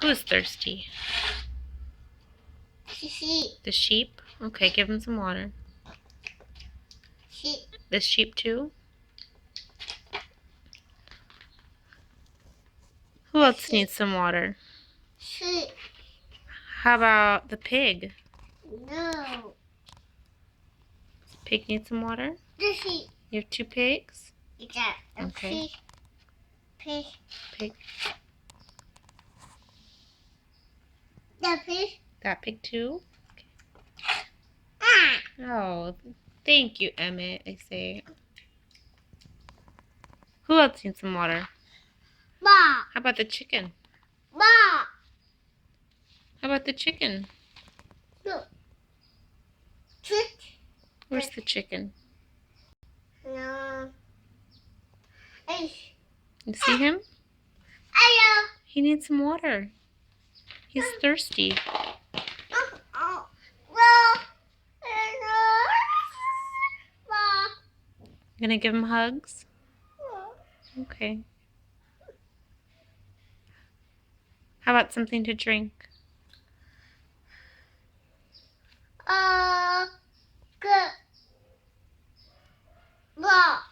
Who's thirsty? Sheep. The sheep? Okay, give him some water. Sheep. This sheep too? Who else needs some water? Sheep. How about the pig? No. Pig needs some water? The sheep. You have 2 pigs? Yeah. Okay. Pig. Pig. The pig. That pig too? Ah. Oh, thank you, Emmett, I say. Who else needs some water? Ba. How about the chicken? Ba. How about the chicken? No. Chick. Where's the chicken? No. Hey. You see him? Hello. He needs some water. He's thirsty. You gonna give him hugs? Okay. How about something to drink? Good. Ba.